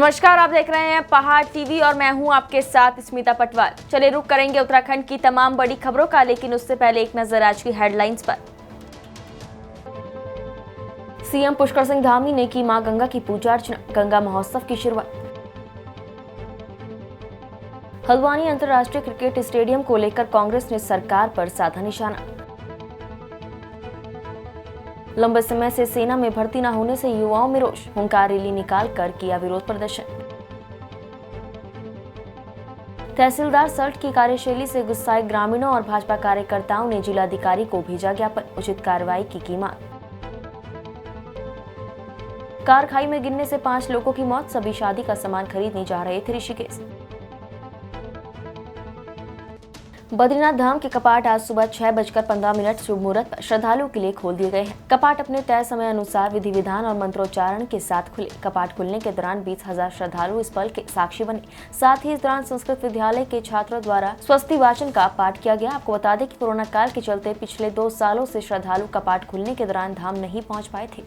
नमस्कार, आप देख रहे हैं पहाड़ टीवी और मैं हूं आपके साथ स्मिता पटवाल। चलिए रुक करेंगे उत्तराखंड की तमाम बड़ी खबरों का, लेकिन उससे पहले एक नजर आज की हेडलाइंस पर। सीएम पुष्कर सिंह धामी ने की मां गंगा की पूजा अर्चना, गंगा महोत्सव की शुरुआत। हल्द्वानी अंतर्राष्ट्रीय क्रिकेट स्टेडियम को लेकर कांग्रेस ने सरकार पर साधा निशाना। लंबे समय से सेना में भर्ती न होने से युवाओं में रोष, हुंकार रैली निकालकर किया विरोध प्रदर्शन। तहसीलदार सल्ट की कार्यशैली से गुस्साए ग्रामीणों और भाजपा कार्यकर्ताओं ने जिलाधिकारी को भेजा ज्ञापन, उचित कार्रवाई की मांग। कार खाई में गिरने से 5 लोगों की मौत, सभी शादी का सामान खरीदने जा रहे थे ऋषिकेश। बद्रीनाथ धाम के कपाट आज सुबह 6:15 शुभ मुहूर्त पर श्रद्धालुओं के लिए खोल दिए गए हैं। कपाट अपने तय समय अनुसार विधि विधान और मंत्रोच्चारण के साथ खुले। कपाट खुलने के दौरान 20,000 श्रद्धालु इस पल के साक्षी बने। साथ ही इस दौरान संस्कृत विद्यालय के छात्रों द्वारा स्वस्ति वाचन का पाठ किया गया। आपको बता दें कि कोरोना काल के चलते पिछले 2 सालों से श्रद्धालु कपाट खुलने के दौरान धाम नहीं पहुँच पाए थे।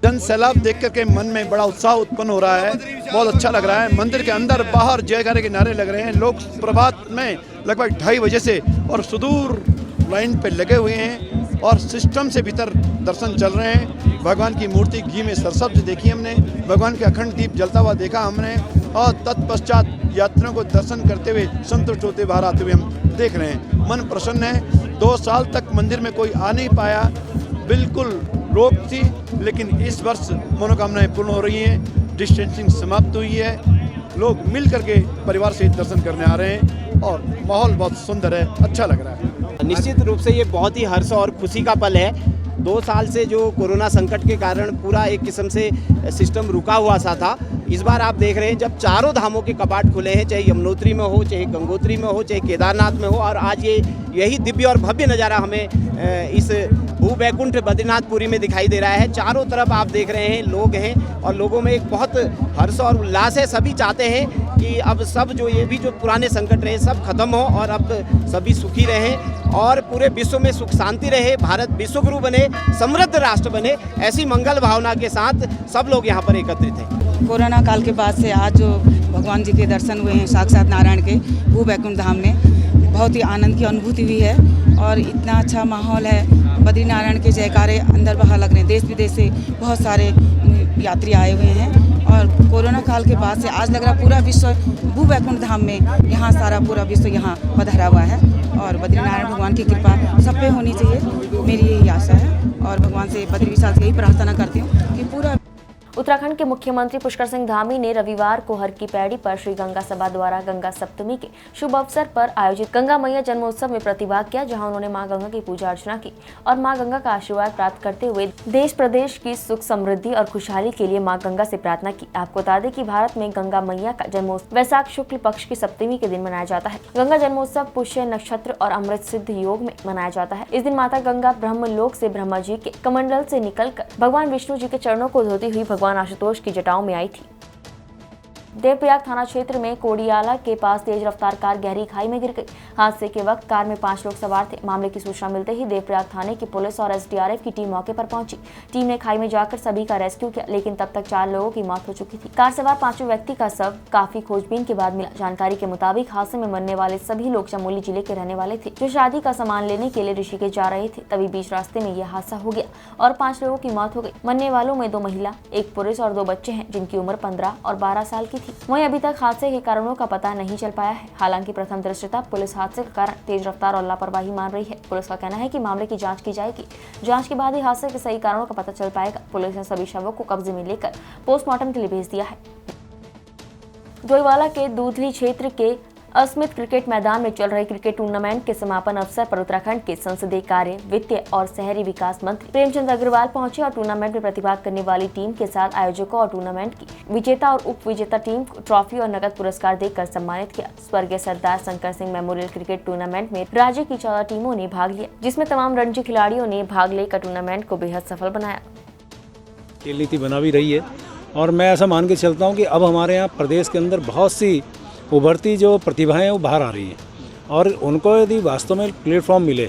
जन सैलाब देख करके मन में बड़ा उत्साह उत्पन्न हो रहा है, बहुत अच्छा लग रहा है। मंदिर के अंदर बाहर जयकारे के नारे लग रहे हैं। लोग प्रभात में लगभग 2:30 बजे से और सुदूर लाइन पे लगे हुए हैं और सिस्टम से भीतर दर्शन चल रहे हैं। भगवान की मूर्ति घी में सरसब्ज देखी हमने, भगवान के अखंड दीप जलता हुआ देखा हमने और तत्पश्चात यात्रियों को दर्शन करते हुए संतुष्ट होते बाहर आते हुए हम देख रहे हैं। मन प्रसन्न है। 2 साल तक मंदिर में कोई आ नहीं पाया, बिल्कुल रोक थी, लेकिन इस वर्ष मनोकामनाएं पूर्ण हो रही हैं। डिस्टेंसिंग समाप्त हुई है, लोग मिल करके परिवार से दर्शन करने आ रहे हैं और माहौल बहुत सुंदर है, अच्छा लग रहा है। निश्चित रूप से ये बहुत ही हर्ष और खुशी का पल है। 2 साल से जो कोरोना संकट के कारण पूरा एक किस्म से सिस्टम रुका हुआ सा था, इस बार आप देख रहे हैं जब चारों धामों के कपाट खुले हैं, चाहे यमुनोत्री में हो, चाहे गंगोत्री में हो, चाहे केदारनाथ में हो, और आज यही दिव्य और भव्य नज़ारा हमें इस भूवैकुंठ बद्रीनाथपुरी में दिखाई दे रहा है। चारों तरफ आप देख रहे हैं लोग हैं और लोगों में एक बहुत हर्ष और उल्लास है। सभी चाहते हैं कि अब सब ये भी जो पुराने संकट रहे सब खत्म हो और अब सभी सुखी रहें और पूरे विश्व में सुख शांति रहे, भारत विश्वगुरु बने, समृद्ध राष्ट्र बने। ऐसी मंगल भावना के साथ सब लोग यहाँ पर एकत्रित हैं। कोरोना काल के बाद से आज जो भगवान जी के दर्शन हुए हैं साक्षात नारायण के भूवैकुंठ धाम में, बहुत ही आनंद की अनुभूति हुई है और इतना अच्छा माहौल है। बद्रीनारायण के जयकारे अंदर बाहर लग रहे हैं। देश विदेश से बहुत सारे यात्री आए हुए हैं और कोरोना काल के बाद से आज लग रहा पूरा विश्व भूवैकुंठ धाम में, यहाँ सारा पूरा विश्व यहाँ पधरा हुआ है और बद्रीनारायण भगवान की कृपा सब पे होनी चाहिए, मेरी यही आशा है और भगवान से बद्री विशाल से यही प्रार्थना करती हूँ कि पूरा। उत्तराखंड के मुख्यमंत्री पुष्कर सिंह धामी ने रविवार को हर की पैड़ी पर श्री गंगा सभा द्वारा गंगा सप्तमी के शुभ अवसर पर आयोजित गंगा मैया जन्मोत्सव में प्रतिभाग किया, जहां उन्होंने मां गंगा की पूजा अर्चना की और मां गंगा का आशीर्वाद प्राप्त करते हुए देश प्रदेश की सुख समृद्धि और खुशहाली के लिए मां गंगा से प्रार्थना की। आपको बता दें कि भारत में गंगा मैया का जन्मोत्सव वैशाख शुक्ल पक्ष की सप्तमी के दिन मनाया जाता है। गंगा जन्मोत्सव पुष्य नक्षत्र और अमृत सिद्ध योग में मनाया जाता है। इस दिन माता गंगा ब्रह्मलोक से ब्रह्मा जी के कमंडल से निकलकर भगवान विष्णु जी के चरणों को धोती हुई भगवान आशुतोष की जटाओं में आई थी। देवप्रयाग थाना क्षेत्र में कोडियाला के पास तेज रफ्तार कार गहरी खाई में गिर गई। हादसे के वक्त कार में 5 लोग सवार थे। मामले की सूचना मिलते ही देवप्रयाग थाने की पुलिस और एसडीआरएफ की टीम मौके पर पहुंची। टीम ने खाई में जाकर सभी का रेस्क्यू किया, लेकिन तब तक 4 लोगों की मौत हो चुकी थी। कार सवार 5वें व्यक्ति का शव काफी खोजबीन के बाद मिला। जानकारी के मुताबिक हादसे में मरने वाले सभी लोग चमोली जिले के रहने वाले थे, जो शादी का सामान लेने के लिए ऋषिकेश जा रहे थे। तभी बीच रास्ते में यह हादसा हो गया और 5 लोगों की मौत हो गई। मरने वालों में 2 महिला, 1 पुरुष और 2 बच्चे हैं, जिनकी उम्र 15 और 12 साल की थी। वहीं अभी तक हादसे के कारणों का पता नहीं चल पाया है। हालांकि प्रथम दृष्टया पुलिस हादसे का कारण तेज रफ्तार और लापरवाही मान रही है। पुलिस का कहना है कि मामले की जांच की जाएगी। जांच के बाद ही हादसे के सही कारणों का पता चल पाएगा। पुलिस ने सभी शवों को कब्जे में लेकर पोस्टमार्टम के लिए भेज दिया है। डोईवाला के दूधली क्षेत्र के अस्मित क्रिकेट मैदान में चल रहे क्रिकेट टूर्नामेंट के समापन अवसर पर उत्तराखंड के संसदीय कार्य, वित्तीय और शहरी विकास मंत्री प्रेमचंद अग्रवाल पहुंचे और टूर्नामेंट में प्रतिभाग करने वाली टीम के साथ आयोजकों और टूर्नामेंट की विजेता और उप विजेता टीम को ट्रॉफी और नकद पुरस्कार देकर सम्मानित किया। स्वर्गीय Sardar Shankar Singh memorial cricket tournament में राज्य की 14 टीमों ने भाग लिया, जिसमें तमाम रणजी खिलाड़ियों ने भाग लेकर टूर्नामेंट को बेहद सफल बनाया। खेल नीति बना भी रही है और मैं ऐसा मान के चलता हूँ कि अब हमारे यहाँ प्रदेश के अंदर बहुत सी उभरती जो प्रतिभाएं हैं वो बाहर आ रही हैं और उनको यदि वास्तव में प्लेटफॉर्म मिले,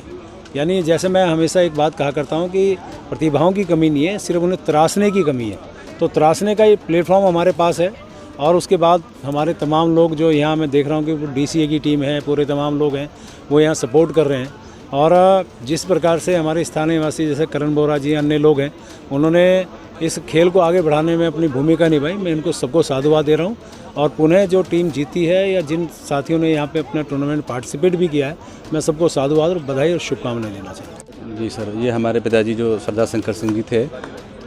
यानी जैसे मैं हमेशा एक बात कहा करता हूँ कि प्रतिभाओं की कमी नहीं है, सिर्फ उन्हें तराशने की कमी है। तो तराशने का ये प्लेटफॉर्म हमारे पास है और उसके बाद हमारे तमाम लोग जो यहाँ मैं देख रहा हूँ कि DCA की टीम है, पूरे तमाम लोग हैं वो यहाँ सपोर्ट कर रहे हैं। और जिस प्रकार से हमारे स्थानीय निवासी जैसे करण बोरा जी अन्य लोग हैं, उन्होंने इस खेल को आगे बढ़ाने में अपनी भूमिका निभाई, मैं इनको सबको साधुवाद दे रहा हूँ। और पुनः जो टीम जीती है या जिन साथियों ने यहाँ पे अपना टूर्नामेंट पार्टिसिपेट भी किया है, मैं सबको साधुवाद और बधाई और शुभकामनाएं देना चाहता हूँ। जी सर, ये हमारे पिताजी जो सरदार शंकर सिंह जी थे,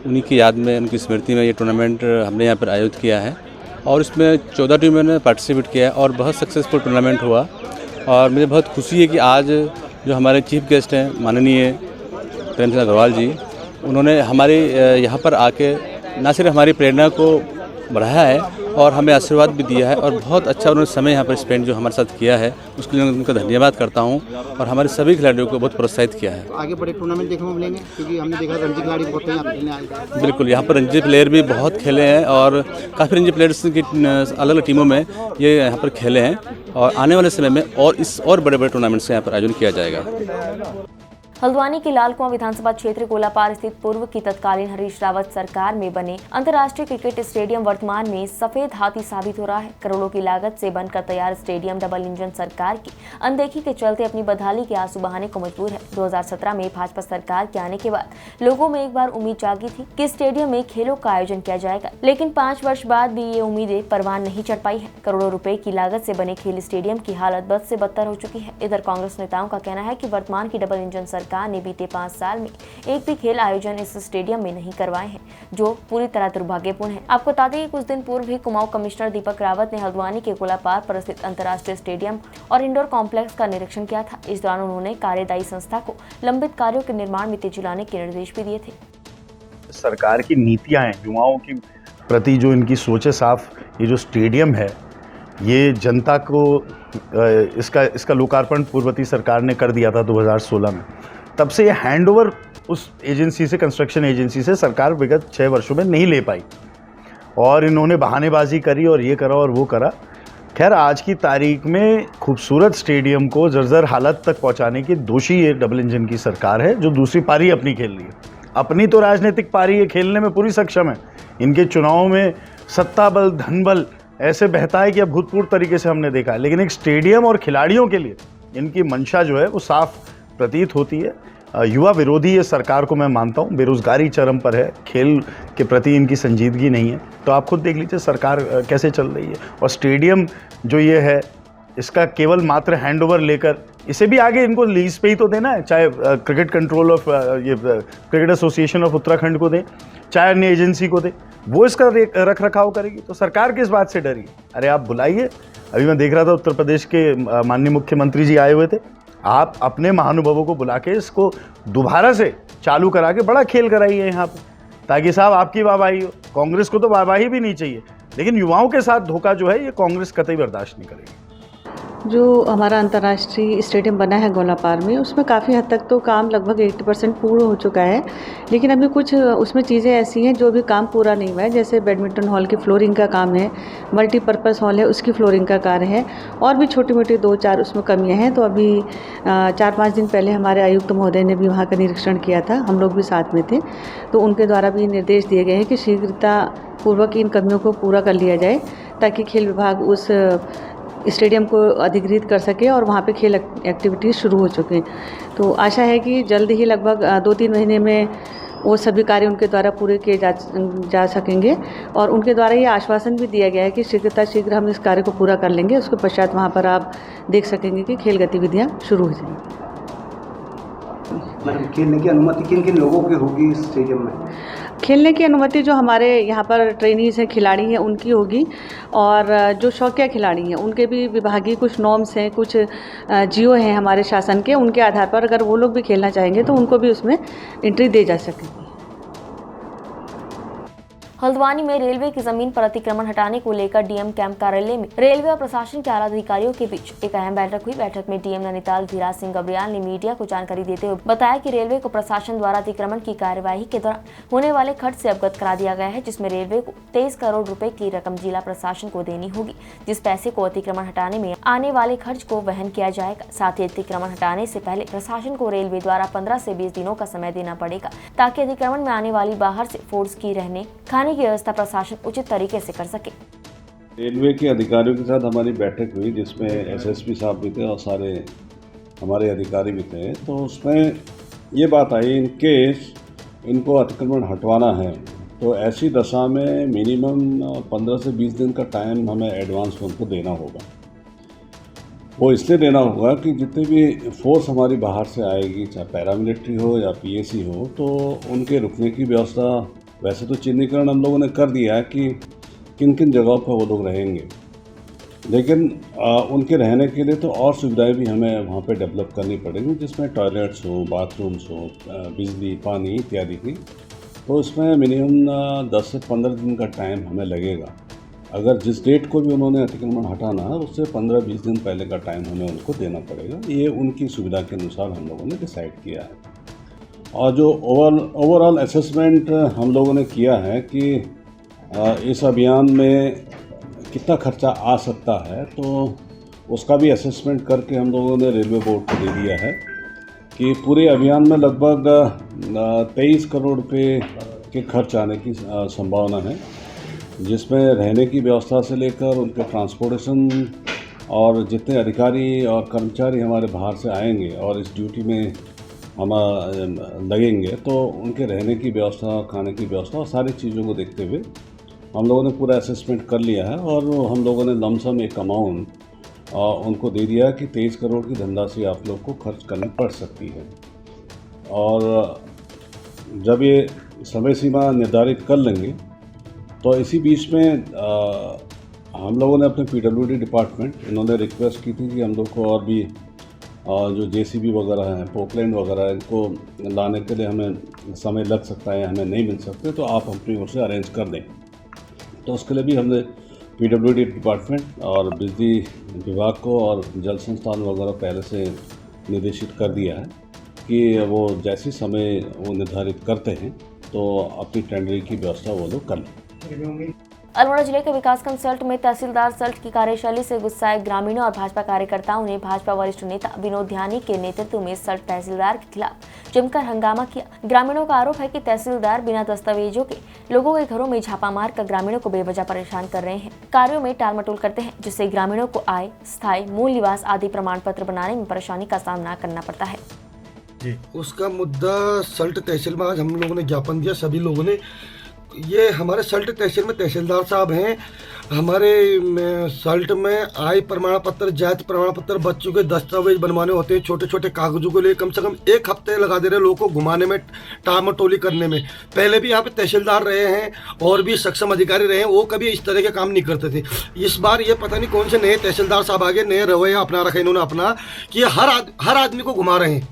उन्हीं की याद में, उनकी स्मृति में ये टूर्नामेंट हमने यहाँ पर आयोजित किया है और इसमें 14 टीमों ने पार्टिसिपेट किया है और बहुत सक्सेसफुल टूर्नामेंट हुआ। और मुझे बहुत खुशी है कि आज जो हमारे चीफ गेस्ट हैं माननीय प्रेम सिंह अग्रवाल जी, उन्होंने हमारे यहाँ पर आके न सिर्फ हमारी प्रेरणा को बढ़ाया है और हमें आशीर्वाद भी दिया है और बहुत अच्छा उन्होंने समय यहाँ पर स्पेंड जो हमारे साथ किया है, उसके लिए उनका धन्यवाद करता हूँ। और हमारे सभी खिलाड़ियों को बहुत प्रोत्साहित किया है। आगे बड़े टूर्नामेंट देखने को मिलेंगे, क्योंकि हमने देखा रणजी खिलाड़ी बहुत हैं यहाँ खेलने आए। बिल्कुल, यहाँ पर रणजी प्लेयर भी बहुत खेले हैं और काफ़ी रणजी प्लेयर्स की अलग अलग टीमों में ये यहाँ पर खेले हैं और आने वाले समय में और बड़े बड़े टूर्नामेंट्स यहाँ पर आयोजन किया जाएगा। हल्द्वानी के लाल कुआं विधानसभा क्षेत्र गोलापार स्थित पूर्व की तत्कालीन हरीश रावत सरकार में बने अंतर्राष्ट्रीय क्रिकेट स्टेडियम वर्तमान में सफेद हाथी साबित हो रहा है। करोड़ों की लागत से बनकर तैयार स्टेडियम डबल इंजन सरकार की अनदेखी के चलते अपनी बदहाली के आंसू बहाने को मजबूर है। 2017 में भाजपा सरकार के आने के बाद लोगों में एक बार उम्मीद जागी थी कि स्टेडियम में खेलों का आयोजन किया जाएगा, लेकिन 5 वर्ष बाद भी ये उम्मीदें परवान नहीं चढ़ पाई है। करोड़ों रुपए की लागत से बने खेल स्टेडियम की हालत बद से बदतर हो चुकी है। इधर कांग्रेस नेताओं का कहना है कि वर्तमान की डबल इंजन सरकार ने बीते 5 साल में एक भी खेल आयोजन इस स्टेडियम में नहीं करवाए हैं, जो पूरी तरह दुर्भाग्यपूर्ण है। आपको बता दें कि कुछ दिन पूर्व ही कुमाऊं कमिश्नर दीपक रावत ने हल्द्वानी के गोलापार पर स्थित अंतर्राष्ट्रीय स्टेडियम और इंडोर कॉम्प्लेक्स का निरीक्षण किया था। इस दौरान उन्होंने कार्यदायी संस्था को लंबित कार्यों के निर्माण में तेजी लाने के निर्देश भी दिए थे। सरकार की नीतियां हैं युवाओं की प्रति, जो इनकी सोच है साफ, ये जो स्टेडियम है ये जनता को इसका लोकार्पण पूर्ववर्ती सरकार ने कर दिया था 2016 में। तब से ये हैंडओवर उस एजेंसी से, कंस्ट्रक्शन एजेंसी से, सरकार विगत 6 वर्षों में नहीं ले पाई और इन्होंने बहानेबाजी करी और ये करा और वो करा। खैर, आज की तारीख में खूबसूरत स्टेडियम को जर्जर हालत तक पहुंचाने की दोषी ये डबल इंजन की सरकार है, जो दूसरी पारी अपनी खेल रही है। अपनी तो राजनीतिक पारी ये खेलने में पूरी सक्षम है। इनके चुनाव में सत्ता बल, धन बल ऐसे बहता है कि अभूतपूर्व तरीके से हमने देखा है, लेकिन एक स्टेडियम और खिलाड़ियों के लिए इनकी मंशा जो है वो साफ प्रतीत होती है। युवा विरोधी ये सरकार को मैं मानता हूँ। बेरोजगारी चरम पर है, खेल के प्रति इनकी संजीदगी नहीं है। तो आप खुद देख लीजिए सरकार कैसे चल रही है। और स्टेडियम जो ये है, इसका केवल मात्र हैंडओवर लेकर इसे भी आगे इनको लीज पे ही तो देना है, चाहे क्रिकेट कंट्रोल ऑफ ये क्रिकेट एसोसिएशन ऑफ उत्तराखंड को दे, चाहे अन्य एजेंसी को दे, वो इसका रख रखाव करेगी। तो सरकार किस बात से डरी? अरे आप बुलाइए। अभी मैं देख रहा था उत्तर प्रदेश के माननीय मुख्यमंत्री जी आए हुए थे। आप अपने महानुभावों को बुला के इसको दोबारा से चालू करा के बड़ा खेल कराइए यहाँ पे, ताकि साहब आपकी वाहवाही हो। कांग्रेस को तो वाहवाही भी नहीं चाहिए, लेकिन युवाओं के साथ धोखा जो है ये कांग्रेस कतई बर्दाश्त नहीं करेगी। जो हमारा अंतर्राष्ट्रीय स्टेडियम बना है गोलापार में, उसमें काफ़ी हद तक तो काम लगभग 80% पूर्ण हो चुका है, लेकिन अभी कुछ उसमें चीज़ें ऐसी हैं जो अभी काम पूरा नहीं हुआ है। जैसे बैडमिंटन हॉल की फ्लोरिंग का काम है, मल्टीपर्पज़ हॉल है उसकी फ्लोरिंग का कार्य है, और भी छोटी मोटी 2-4 उसमें कमियां हैं। तो अभी 4-5 दिन पहले हमारे आयुक्त महोदय ने भी वहाँ का निरीक्षण किया था, हम लोग भी साथ में थे। तो उनके द्वारा भी निर्देश दिए गए हैं कि शीघ्रता पूर्वक इन कमियों को पूरा कर लिया जाए, ताकि खेल विभाग उस स्टेडियम को अधिग्रहित कर सके और वहाँ पे खेल एक्टिविटीज़ शुरू हो चुके हैं। तो आशा है कि जल्द ही लगभग 2-3 महीने में वो सभी कार्य उनके द्वारा पूरे किए जा सकेंगे, और उनके द्वारा ये आश्वासन भी दिया गया है कि शीघ्र हम इस कार्य को पूरा कर लेंगे। उसके पश्चात वहाँ पर आप देख सकेंगे कि खेल गतिविधियाँ शुरू हो जाएंगी। खेलने की अनुमति किन किन लोगों की होगी इस स्टेडियम में? खेलने की अनुमति जो हमारे यहाँ पर ट्रेनीज हैं, खिलाड़ी हैं, उनकी होगी, और जो शौकिया खिलाड़ी हैं उनके भी विभागीय कुछ नॉर्म्स हैं, कुछ जियो हैं हमारे शासन के, उनके आधार पर अगर वो लोग भी खेलना चाहेंगे तो उनको भी उसमें एंट्री दे जा सकेगी। हल्द्वानी में रेलवे की जमीन पर अतिक्रमण हटाने को लेकर डीएम कैंप कार्यालय में रेलवे और प्रशासन के आला अधिकारियों के बीच एक अहम बैठक हुई। बैठक में डीएम नैनीताल धीराज सिंह गब्रियाल ने मीडिया को जानकारी देते हुए बताया कि रेलवे को प्रशासन द्वारा अतिक्रमण की कार्यवाही के दौरान होने वाले खर्च से अवगत करा दिया गया है, जिसमें रेलवे को 23 करोड़ रुपए की रकम जिला प्रशासन को देनी होगी, जिस पैसे को अतिक्रमण हटाने में आने वाले खर्च को वहन किया जाएगा। साथ ही अतिक्रमण हटाने से पहले प्रशासन को रेलवे द्वारा 15 से 20 दिनों का समय देना पड़ेगा, ताकि अतिक्रमण में आने वाली बाहर से फोर्स की रहने खाने की व्यवस्था प्रशासन उचित तरीके से कर सके। रेलवे के अधिकारियों के साथ हमारी बैठक हुई जिसमें एसएसपी साहब भी थे और सारे हमारे अधिकारी भी थे। तो उसमें ये बात आई, इन केस इनको अतिक्रमण हटवाना है तो ऐसी दशा में मिनिमम 15 से 20 दिन का टाइम हमें एडवांस उनको देना होगा। वो इसलिए देना होगा कि जितने भी फोर्स हमारी बाहर से आएगी, चाहे पैरामिलिट्री हो या पीएसी हो, तो उनके रुकने की व्यवस्था, वैसे तो चिन्हीकरण हम लोगों ने कर दिया है कि किन किन जगहों पर वो लोग रहेंगे, लेकिन उनके रहने के लिए तो और सुविधाएं भी हमें वहाँ पे डेवलप करनी पड़ेंगी, जिसमें टॉयलेट्स हो, बाथरूम्स हो, बिजली, पानी इत्यादि की। तो इसमें मिनिमम 10 से 15 दिन का टाइम हमें लगेगा। अगर जिस डेट को भी उन्होंने अतिक्रमण हटाना है उससे 15-20 दिन पहले का टाइम हमें उनको देना पड़ेगा। ये उनकी सुविधा के अनुसार हम लोगों ने डिसाइड किया है। और जो ओवरऑल असेसमेंट हम लोगों ने किया है कि इस अभियान में कितना खर्चा आ सकता है, तो उसका भी असेसमेंट करके हम लोगों ने रेलवे बोर्ड को दे दिया है कि पूरे अभियान में लगभग 23 करोड़ रुपए के खर्च आने की संभावना है, जिसमें रहने की व्यवस्था से लेकर उनके ट्रांसपोर्टेशन और जितने अधिकारी और कर्मचारी हमारे बाहर से आएंगे और इस ड्यूटी में हम लगेंगे, तो उनके रहने की व्यवस्था, खाने की व्यवस्था और सारी चीज़ों को देखते हुए हम लोगों ने पूरा असेसमेंट कर लिया है और हम लोगों ने लमसम एक अमाउंट उनको दे दिया कि 23 करोड़ की धनराशि आप लोग को खर्च करनी पड़ सकती है। और जब ये समय सीमा निर्धारित कर लेंगे तो इसी बीच में हम लोगों ने अपने पीडब्ल्यूडी डिपार्टमेंट, इन्होंने रिक्वेस्ट की थी कि हम लोग को और भी जो जेसीबी वगैरह हैं, पोकलैंड वगैरह, इनको लाने के लिए हमें समय लग सकता है, हमें नहीं मिल सकते, तो आप अपनी ओर से अरेंज कर दें। तो उसके लिए भी हमने पीडब्ल्यूडी डिपार्टमेंट और बिजली विभाग को और जल संस्थान वगैरह पहले से निर्देशित कर दिया है कि वो जैसे समय वो निर्धारित करते हैं तो अपनी टेंडरिंग की व्यवस्था वो लोग कर लें। अल्मोड़ा जिले के विकासखंड सल्ट में तहसीलदार सल्ट की कार्यशैली से गुस्साए ग्रामीणों और भाजपा कार्यकर्ताओं ने भाजपा वरिष्ठ नेता विनोद ध्यानी के नेतृत्व में सल्ट तहसीलदार के खिलाफ जमकर हंगामा किया। ग्रामीणों का आरोप है कि तहसीलदार बिना दस्तावेजों के लोगों के घरों में छापा मारकर ग्रामीणों को बेवजह परेशान कर रहे हैं, कार्यों में टालमटोल करते हैं, जिससे ग्रामीणों को आय, स्थायी, मूल निवास आदि प्रमाण पत्र बनाने में परेशानी का सामना करना पड़ता है। उसका मुद्दा सल्ट तहसील में आज हम लोगों ने ज्ञापन दिया, सभी लोगों ने। ये हमारे सल्ट तहसील में तहसीलदार साहब हैं, हमारे सल्ट में आय प्रमाण पत्र, जाति प्रमाण पत्र, बच्चों के दस्तावेज बनवाने होते हैं, छोटे छोटे कागजों को लिए कम से कम 1 हफ्ते लगा दे रहे लोगों को घुमाने में, टालमटोली करने में। पहले भी यहाँ पे तहसीलदार रहे हैं और भी सक्षम अधिकारी रहे हैं, वो कभी इस तरह के काम नहीं करते थे। इस बार ये पता नहीं कौन से नए तहसीलदार साहब आगे नए रवैया अपना रखा इन्होंने अपना, कि हर आदमी को घुमा रहे हैं।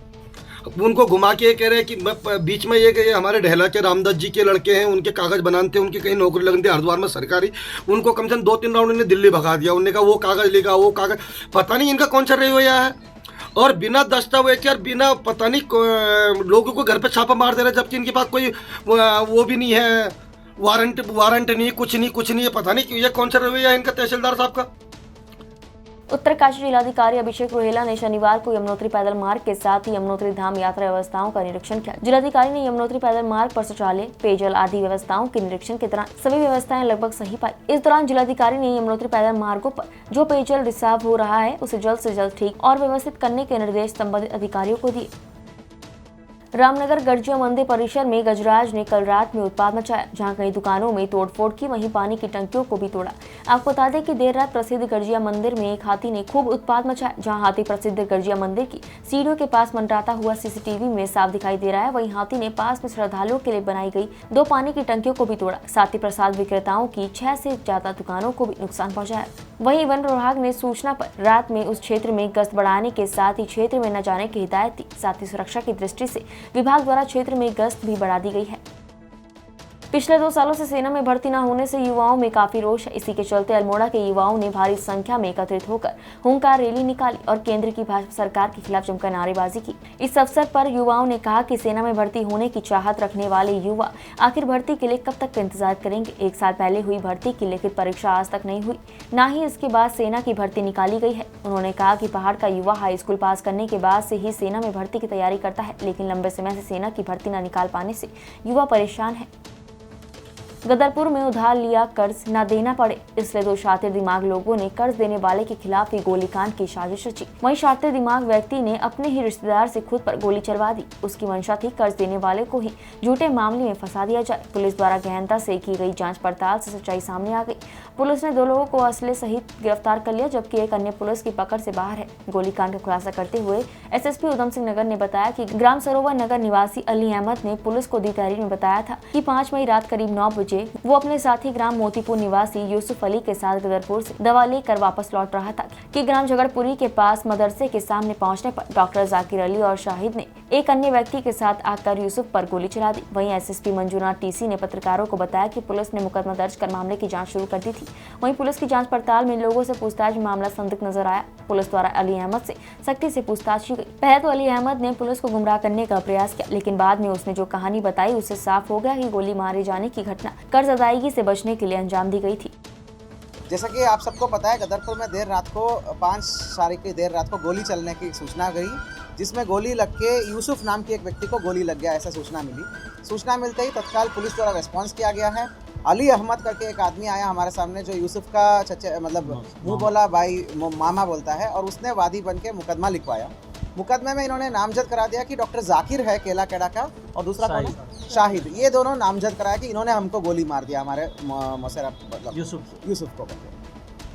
उनको घुमा के कह रहे हैं कि बीच में ये कि हमारे ढहला के रामदास जी के लड़के हैं, उनके कागज बनाने थे, उनकी कहीं नौकरी लगनी थी हरिद्वार में सरकारी, उनको कम से कम 2-3 राउंड उन्होंने दिल्ली भगा दिया। उन्होंने कहा वो कागज लेगा, वो कागज, पता नहीं इनका कौन सा रवैया है। और बिना दस्तावेज और बिना पता नहीं लोगों को घर पे छापा मार दे रहे, जबकि इनके पास कोई वो भी नहीं है, वारंट नहीं, कुछ नहीं है। पता नहीं ये कौन सा रवैया है इनका तहसीलदार साहब का। उत्तरकाशी जिलाधिकारी अभिषेक रोहेला ने शनिवार को यमुनोत्री पैदल मार्ग के साथ ही यमुनोत्री धाम यात्रा व्यवस्थाओं का निरीक्षण किया। जिलाधिकारी ने यमुनोत्री पैदल मार्ग पर शौचालय, पेयजल आदि व्यवस्थाओं के निरीक्षण के दौरान सभी व्यवस्थाएं लगभग सही पाई। इस दौरान जिलाधिकारी ने यमुनोत्री पैदल मार्गों पर जो पेयजल रिसाव हो रहा है उसे जल्द से जल्द ठीक और व्यवस्थित करने के निर्देश संबंधित अधिकारियों को दिए। रामनगर गढ़जिया मंदिर परिसर में गजराज ने कल रात में उत्पात मचाया, जहां कई दुकानों में तोड़फोड़ की, वहीं पानी की टंकियों को भी तोड़ा। आपको बता दें कि देर रात प्रसिद्ध गढ़जिया मंदिर में एक हाथी ने खूब उत्पात मचाया, जहां हाथी प्रसिद्ध गढ़जिया मंदिर की सीढ़ियों के पास मंडराता हुआ सीसीटीवी में साफ दिखाई दे रहा है। वहीं हाथी ने पास में श्रद्धालुओं के लिए बनाई गई 2 पानी की टंकियों को भी तोड़ा। साथ ही प्रसाद विक्रेताओं की 6 से ज्यादा दुकानों को भी नुकसान पहुँचाया। वहीं वन विभाग ने सूचना पर रात में उस क्षेत्र में गश्त बढ़ाने के साथ ही क्षेत्र में न जाने की हिदायत दी। साथ ही सुरक्षा की दृष्टि से विभाग द्वारा क्षेत्र में गश्त भी बढ़ा दी गई है। पिछले 2 सालों से सेना में भर्ती न होने से युवाओं में काफी रोष है। इसी के चलते अल्मोड़ा के युवाओं ने भारी संख्या में एकत्रित होकर हुंकार रैली निकाली और केंद्र की भाजपा सरकार के खिलाफ जमकर नारेबाजी की। इस अवसर पर युवाओं ने कहा कि सेना में भर्ती होने की चाहत रखने वाले युवा आखिर भर्ती के लिए कब तक इंतजार करेंगे। 1 साल पहले हुई भर्ती की लिखित परीक्षा आज तक नहीं हुई, न ही इसके बाद सेना की भर्ती निकाली गई है। उन्होंने कहा कि पहाड़ का युवा हाई स्कूल पास करने के बाद से ही सेना में भर्ती की तैयारी करता है, लेकिन लंबे समय से सेना की भर्ती न निकाल पाने से युवा परेशान है। गदरपुर में उधार लिया कर्ज न देना पड़े, इसलिए दो शातिर दिमाग लोगों ने कर्ज देने वाले के खिलाफ ही गोलीकांड की साजिश रची। वहीं शातिर दिमाग व्यक्ति ने अपने ही रिश्तेदार से खुद पर गोली चलवा दी। उसकी मंशा थी कर्ज देने वाले को ही झूठे मामले में फंसा दिया जाए। पुलिस द्वारा गहनता से की गई जांच पड़ताल से सच्चाई सामने आ गई। पुलिस ने 2 लोगों को असले सहित गिरफ्तार कर लिया, जबकि एक अन्य पुलिस की पकड़ से बाहर है। गोलीकांड का खुलासा करते हुए एसएसपी उधम सिंह नगर ने बताया कि ग्राम सरोवर नगर निवासी अली अहमद ने पुलिस को दी तहरीर में बताया था कि 5 मई रात करीब 9 बजे वो अपने साथी ग्राम मोतीपुर निवासी यूसुफ अली के साथ गदरपुर से दवा लेकर वापस लौट रहा था कि ग्राम झगड़पुरी के पास मदरसे के सामने पहुंचने पर डॉक्टर जाकिर अली और शाहिद ने एक अन्य व्यक्ति के साथ आकर यूसुफ पर गोली चला दी। वहीं एसएसपी मंजूनाथ टीसी ने पत्रकारों को बताया कि पुलिस ने मुकदमा दर्ज कर मामले की जांच शुरू कर दी थी। वहीं पुलिस की जांच पड़ताल में लोगों से पूछताछ में मामला संदिग्ध नजर आया। पुलिस द्वारा अली अहमद से सख्ती से पूछताछ की गई। पहले तो अली अहमद ने पुलिस को गुमराह करने का प्रयास किया, लेकिन बाद में उसने जो कहानी बताई उससे साफ हो गया कि गोली मारे जाने की घटना कर्ज अदायगी से बचने के लिए अंजाम दी गई थी। जैसा कि आप सबको पता है, गदरपुर में देर रात को 5 तारीख की देर रात को गोली चलने की सूचना गई, जिसमें गोली लग के यूसुफ नाम के एक व्यक्ति को गोली लग गया, ऐसा सूचना मिली। सूचना मिलते ही तत्काल पुलिस द्वारा रेस्पॉन्स किया गया है। अली अहमद करके एक आदमी आया हमारे सामने, जो यूसुफ का चचा मतलब मुँह बोला भाई मामा बोलता है, और उसने वादी बन के मुकदमा लिखवाया। मुकदमे में इन्होंने नामजद करा दिया कि डॉक्टर जाकिर है केला केड़ा का, और दूसरा कौन है, शाहिद। ये दोनों नामजद कराया कि इन्होंने हमको गोली मार दिया, हमारे मोसेरा मतलब यूसुफ को।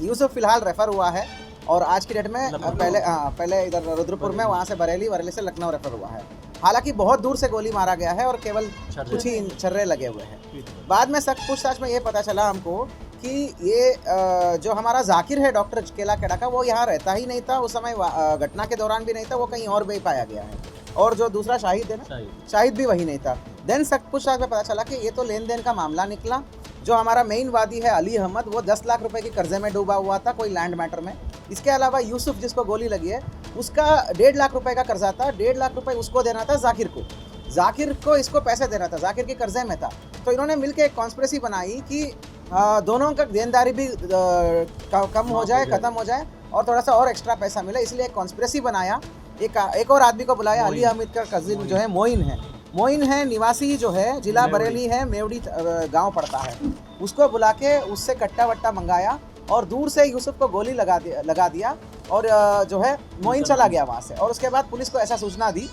यूसुफ फिलहाल रेफर हुआ है, और आज की डेट में पहले इधर रुद्रपुर में, वहाँ से बरेली से लखनऊ रेफर हुआ है। हालांकि बहुत दूर से गोली मारा गया है और केवल कुछ ही छर्रे लगे हुए हैं। बाद में सख्त पूछताछ में ये पता चला हमको कि ये जो हमारा जाकिर है डॉक्टर केला केड़ा का, वो यहाँ रहता ही नहीं था उस समय, घटना के दौरान भी नहीं था, वो कहीं और भी पाया गया है। और जो दूसरा शाहिद है ना, शाहिद भी वही नहीं था। देन सख्त पूछताछ में पता चला कि ये तो लेन देन का मामला निकला। जो हमारा मेन वादी है अली अहमद, वो 10 लाख रुपए के कर्जे में डूबा हुआ था कोई लैंड मैटर में। इसके अलावा यूसुफ जिसको गोली लगी है, उसका 1.5 लाख रुपए का कर्जा था। 1.5 लाख रुपए उसको देना था जाकिर को इसको पैसे देना था, जाकिर के कर्जे में था। तो इन्होंने मिलकर एक कॉन्स्पिरेसी बनाई कि दोनों का देनदारी भी कम हो जाए, ख़त्म हो जाए, और थोड़ा सा और एक्स्ट्रा पैसा मिले। इसलिए एक कॉन्स्पिरेसी बनाया। एक और आदमी को बुलाया, अली अहमद का कजिन जो है मोइन है, निवासी जो है जिला बरेली है, मेवड़ी गांव पड़ता है। उसको बुला के उससे कट्टा वट्टा मंगाया और दूर से यूसुफ को गोली लगा दिया और जो है मोइन चला गया वहाँ से। और उसके बाद पुलिस को ऐसा सूचना दी,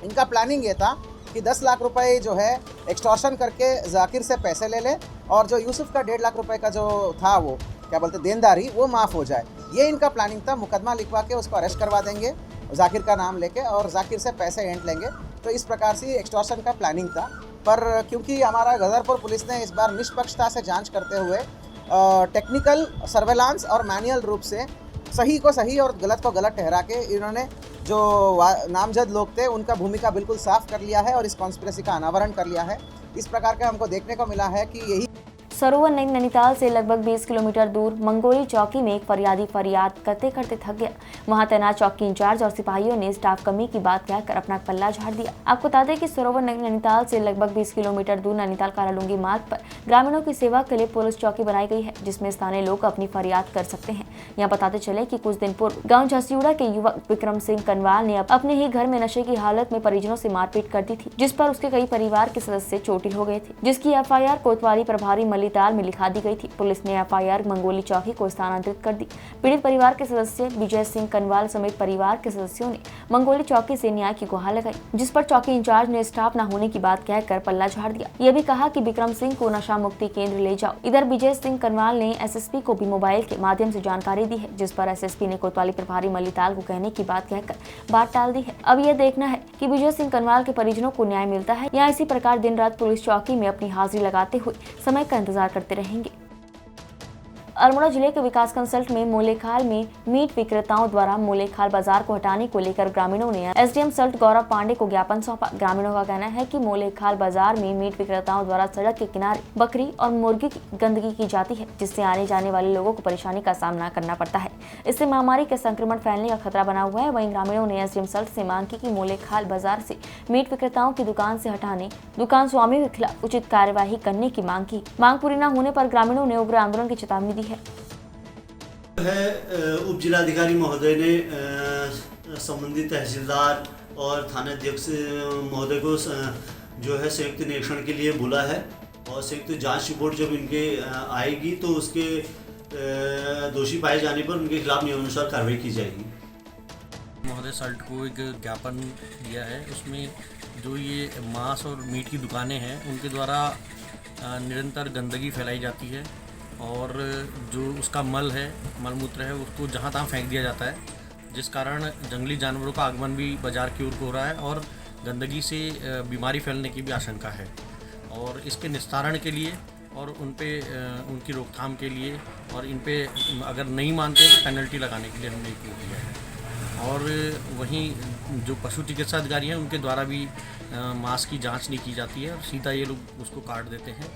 इनका प्लानिंग ये था कि 10 लाख रुपए जो है एक्सटॉर्शन करके जाकिर से पैसे ले ले, और जो यूसुफ का 1.5 लाख रुपए का जो था वो क्या बोलते देनदारी, वो माफ़ हो जाए। ये इनका प्लानिंग था। मुकदमा लिखवा के उसको अरेस्ट करवा देंगे जाकिर का नाम लेके, और जाकिर से पैसे एंट लेंगे। तो इस प्रकार से एक्सटॉर्शन का प्लानिंग था। पर क्योंकि हमारा गदरपुर पुलिस ने इस बार निष्पक्षता से जांच करते हुए टेक्निकल सर्वेलांस और मैनुअल रूप से सही को सही और गलत को गलत ठहरा के इन्होंने जो नामजद लोग थे उनका भूमिका बिल्कुल साफ कर लिया है और इस कॉन्स्पिरेसी का अनावरण कर लिया है। इस प्रकार का हमको देखने को मिला है कि यही सरोवर नैनीताल से लगभग 20 किलोमीटर दूर मंगोली चौकी में एक फरियादी फरियाद करते करते थक गया। वहां तैनात चौकी इंचार्ज और सिपाहियों ने स्टाफ कमी की बात कहकर अपना पल्ला झाड़ दिया। आपको बता दें कि सरोवर नैनीताल से लगभग 20 किलोमीटर दूर नैनीताल कारालुंगी मार्ग पर ग्रामीणों की सेवा के लिए पुलिस चौकी बनाई गई है, जिसमें स्थानीय लोग अपनी फरियाद कर सकते हैं। यहाँ बताते चले कि कुछ दिन पूर्व गाँव झसिउड़ा के युवक विक्रम सिंह कनवाल ने अपने ही घर में नशे की हालत में परिजनों से मारपीट कर दी थी, जिस पर उसके कई परिवार के सदस्य चोटिल हो गए थे, जिसकी FIR कोतवाली प्रभारी मल्लीताल में लिखा दी गई थी। पुलिस ने FIR मंगोली चौकी को स्थानांतरित कर दी। पीड़ित परिवार के सदस्य विजय सिंह कनवाल समेत परिवार के सदस्यों ने मंगोली चौकी से न्याय की गुहार लगाई, जिस पर चौकी इंचार्ज ने स्टाफ न होने की बात कहकर पल्ला झाड़ दिया। यह भी कहा कि विक्रम सिंह को नशा मुक्ति केंद्र ले जाओ। इधर विजय सिंह कनवाल ने SSP को भी मोबाइल के माध्यम से जानकारी दी है, जिस पर SSP ने कोतवाली प्रभारी मल्लीताल को कहने की बात कहकर बात टाल दी है। अब यह देखना है कि विजय सिंह कनवाल के परिजनों को न्याय मिलता है या इसी प्रकार दिन रात पुलिस चौकी में अपनी हाजिरी लगाते हुए समय का इंतजार करते रहेंगे। अल्मोड़ा जिले के विकास कंसल्ट में मोलेखाल में मीट विक्रेताओं द्वारा मोलेखाल बाजार को हटाने को लेकर ग्रामीणों ने SDM सल्ट गौरव पांडे को ज्ञापन सौंपा। ग्रामीणों का कहना है कि मोलेखाल बाजार में मीट विक्रेताओं द्वारा सड़क के किनारे बकरी और मुर्गी की गंदगी की जाती है, जिससे आने जाने वाले लोगों को परेशानी का सामना करना पड़ता है। इससे महामारी के संक्रमण फैलने का खतरा बना हुआ है। वहीं ग्रामीणों ने SDM सल्ट से मांग की कि मोलेखाल बाजार से मीट विक्रेताओं की दुकान से हटाने, दुकान स्वामी के खिलाफ उचित कार्यवाही करने की मांग की। मांग पूरी न होने पर ग्रामीणों ने उग्र आंदोलन की चेतावनी दी है। उप जिलाधिकारी महोदय ने संबंधित तहसीलदार और थानाध्यक्ष महोदय को जो है संयुक्त निरीक्षण के लिए बुला है और संयुक्त जांच रिपोर्ट जब इनके आएगी तो उसके दोषी पाए जाने पर उनके खिलाफ नियमानुसार कार्रवाई की जाएगी। महोदय सल्ट को एक ज्ञापन दिया है, उसमें जो ये मांस और मीट की दुकानें हैं उनके द्वारा निरंतर गंदगी फैलाई जाती है और जो उसका मल है, मलमूत्र है, उसको जहाँ तहाँ फेंक दिया जाता है, जिस कारण जंगली जानवरों का आगमन भी बाजार की ओर हो रहा है और गंदगी से बीमारी फैलने की भी आशंका है। और इसके निस्तारण के लिए और उनकी रोकथाम के लिए और इन पे अगर नहीं मानते तो पेनल्टी लगाने के लिए हमने एक वो किया है। और वहीं जो पशु चिकित्सा अधिकारी हैं उनके द्वारा भी मांस की जांच नहीं की जाती है और सीधा ये लोग उसको काट देते हैं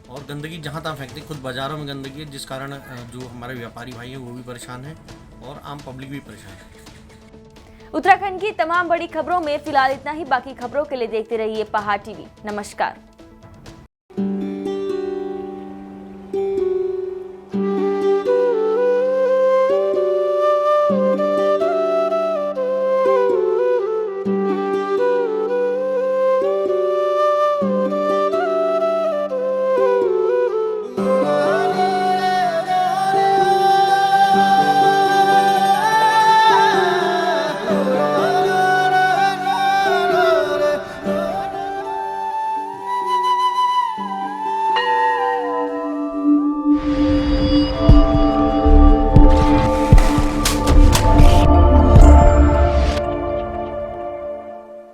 और गंदगी जहाँ तहाँ फेंकते हैं। खुद बाज़ारों में गंदगी है, जिस कारण जो हमारे व्यापारी भाई हैं वो भी परेशान हैं और आम पब्लिक भी परेशान है। उत्तराखंड की तमाम बड़ी खबरों में फिलहाल इतना ही। बाकी खबरों के लिए देखते रहिए पहाड़ टीवी। नमस्कार।